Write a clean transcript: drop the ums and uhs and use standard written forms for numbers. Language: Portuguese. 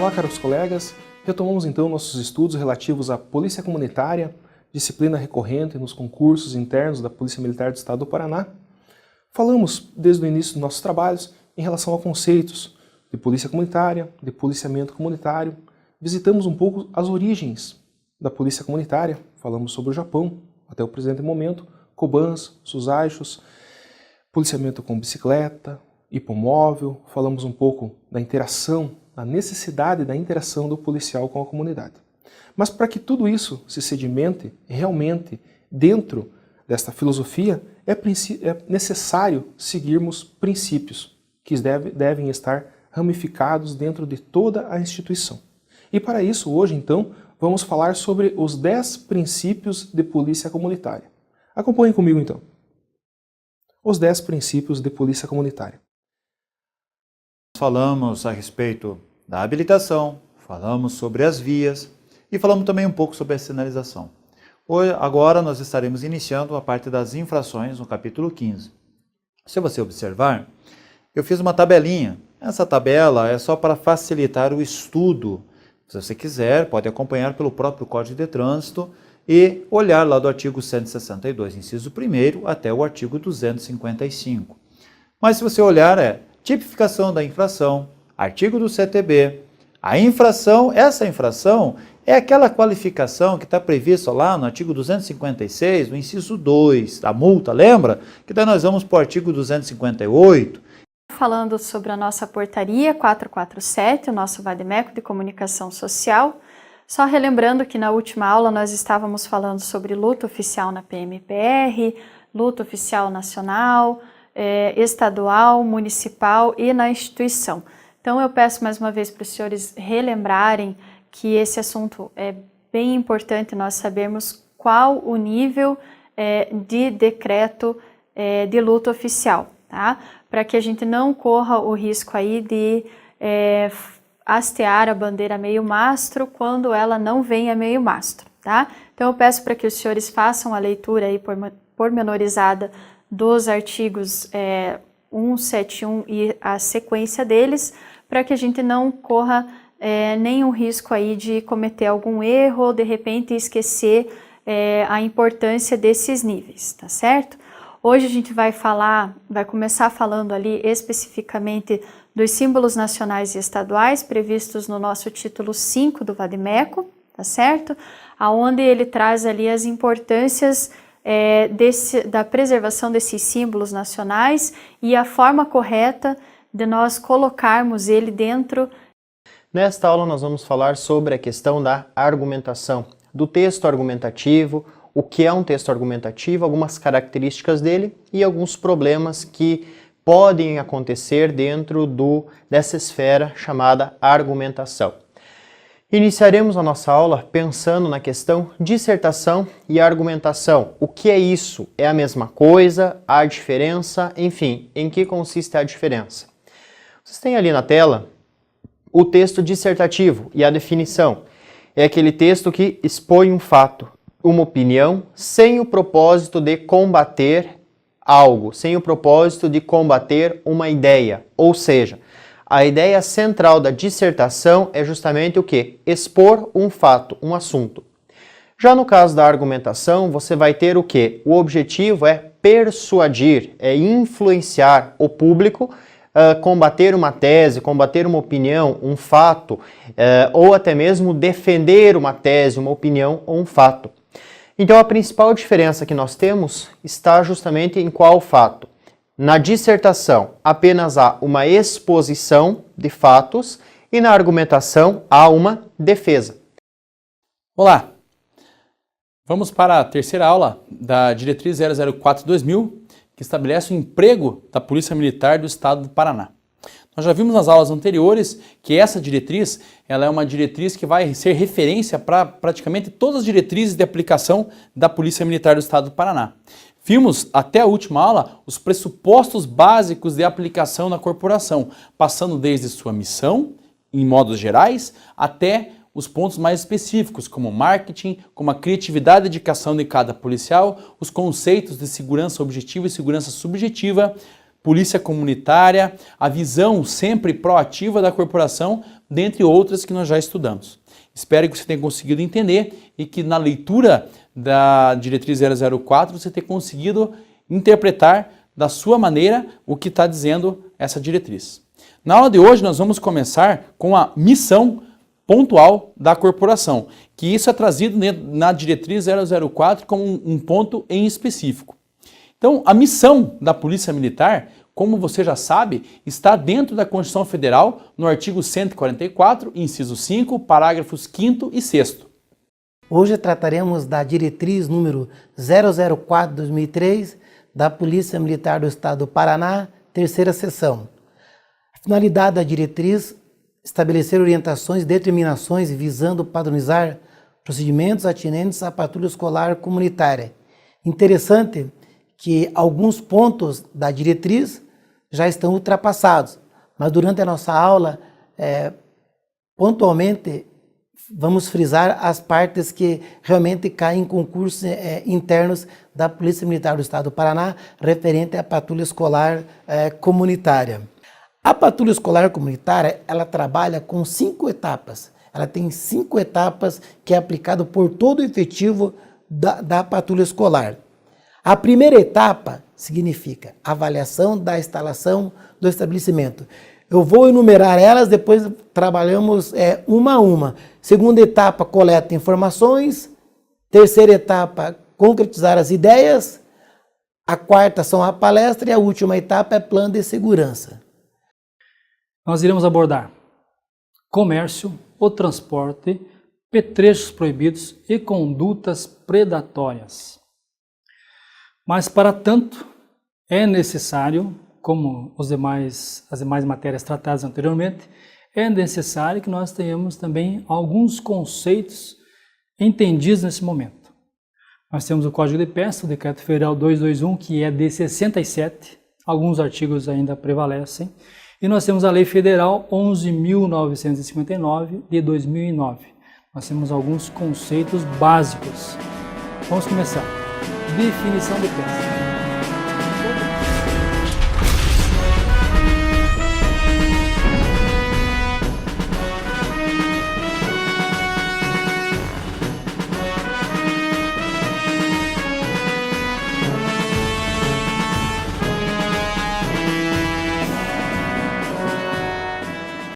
Olá, caros colegas. Retomamos então nossos estudos relativos à Polícia Comunitária, disciplina recorrente nos concursos internos da Polícia Militar do Estado do Paraná. Falamos desde o início dos nossos trabalhos em relação a conceitos de polícia comunitária, de policiamento comunitário. Visitamos um pouco as origens da polícia comunitária, falamos sobre o Japão, até o presente momento, Cobans, Susaishos, policiamento com bicicleta, hipomóvel, falamos um pouco da interação, da necessidade da interação do policial com a comunidade. Mas para que tudo isso se sedimente realmente dentro desta filosofia, é necessário seguirmos princípios que devem estar ramificados dentro de toda a instituição. E para isso, hoje então, vamos falar sobre os 10 princípios de polícia comunitária. Acompanhem comigo então. Os 10 princípios de polícia comunitária. Falamos a respeito da habilitação, falamos sobre as vias e falamos também um pouco sobre a sinalização. Agora nós estaremos iniciando a parte das infrações no capítulo 15. Se você observar, eu fiz uma tabelinha. Essa tabela é só para facilitar o estudo. Se você quiser, pode acompanhar pelo próprio Código de Trânsito e olhar lá do artigo 162, inciso 1º, até o artigo 255. Mas se você olhar, tipificação da infração, artigo do CTB, a infração, essa infração é aquela qualificação que está prevista lá no artigo 256, no inciso 2, da multa, lembra? Que daí nós vamos para o artigo 258. Falando sobre a nossa portaria 447, o nosso Vademécum de Comunicação Social, só relembrando que na última aula nós estávamos falando sobre luta oficial na PMPR, luta oficial nacional, estadual, municipal e na instituição. Então eu peço mais uma vez para os senhores relembrarem que esse assunto é bem importante nós sabermos qual o nível de decreto de luta oficial, tá? Para que a gente não corra o risco aí de hastear a bandeira meio mastro quando ela não vem a meio mastro, tá? Então eu peço para que os senhores façam a leitura aí pormenorizada dos artigos 171 e a sequência deles, para que a gente não corra nenhum risco aí de cometer algum erro ou de repente esquecer a importância desses níveis, tá certo? Hoje a gente vai começar falando ali especificamente dos símbolos nacionais e estaduais previstos no nosso título 5 do Vademécum, tá certo? Aonde ele traz ali as importâncias da preservação desses símbolos nacionais e a forma correta de nós colocarmos ele dentro. Nesta aula nós vamos falar sobre a questão da argumentação, do texto argumentativo, o que é um texto argumentativo, algumas características dele e alguns problemas que podem acontecer dentro dessa esfera chamada argumentação. Iniciaremos a nossa aula pensando na questão dissertação e argumentação. O que é isso? É a mesma coisa? Há diferença? Enfim, em que consiste a diferença? Vocês têm ali na tela o texto dissertativo e a definição. É aquele texto que expõe um fato, uma opinião, sem o propósito de combater algo, sem o propósito de combater uma ideia. Ou seja, a ideia central da dissertação é justamente o quê? Expor um fato, um assunto. Já no caso da argumentação, você vai ter o quê? O objetivo é persuadir, é influenciar o público, combater uma tese, combater uma opinião, um fato, ou até mesmo defender uma tese, uma opinião ou um fato. Então a principal diferença que nós temos está justamente em qual fato? Na dissertação apenas há uma exposição de fatos e na argumentação há uma defesa. Olá! Vamos para a terceira aula da Diretriz 004/2000, que estabelece o emprego da Polícia Militar do Estado do Paraná. Nós já vimos nas aulas anteriores que essa diretriz ela é uma diretriz que vai ser referência para praticamente todas as diretrizes de aplicação da Polícia Militar do Estado do Paraná. Vimos até a última aula os pressupostos básicos de aplicação na corporação, passando desde sua missão, em modos gerais, até os pontos mais específicos, como marketing, como a criatividade e dedicação de cada policial, os conceitos de segurança objetiva e segurança subjetiva, polícia comunitária, a visão sempre proativa da corporação, dentre outras que nós já estudamos. Espero que você tenha conseguido entender e que na leitura da diretriz 004 você tenha conseguido interpretar da sua maneira o que está dizendo essa diretriz. Na aula de hoje nós vamos começar com a missão pontual da corporação, que isso é trazido na diretriz 004 como um ponto em específico. Então, a missão da Polícia Militar, como você já sabe, está dentro da Constituição Federal, no artigo 144, inciso 5, parágrafos 5º e 6º. Hoje trataremos da diretriz número 004/2003 da Polícia Militar do Estado do Paraná, terceira seção. A finalidade da diretriz: estabelecer orientações e determinações visando padronizar procedimentos atinentes à patrulha escolar comunitária. Interessante que alguns pontos da diretriz já estão ultrapassados, mas durante a nossa aula, pontualmente, vamos frisar as partes que realmente caem em concursos internos da Polícia Militar do Estado do Paraná, referente à patrulha escolar comunitária. A patrulha escolar comunitária, ela trabalha com 5 etapas. Ela tem 5 etapas que é aplicado por todo o efetivo da patrulha escolar. A primeira etapa significa avaliação da instalação do estabelecimento. Eu vou enumerar elas, depois trabalhamos uma a uma. Segunda etapa, coleta de informações. Terceira etapa, concretizar as ideias. A quarta são a palestra e a última etapa é plano de segurança. Nós iremos abordar comércio, o transporte, petrechos proibidos e condutas predatórias. Mas, para tanto, é necessário, como as demais matérias tratadas anteriormente, é necessário que nós tenhamos também alguns conceitos entendidos nesse momento. Nós temos o Código de Pesca, o Decreto Federal 221, que é de 67, alguns artigos ainda prevalecem, e nós temos a Lei Federal 11.959, de 2009. Nós temos alguns conceitos básicos. Vamos começar. Definição de pesca.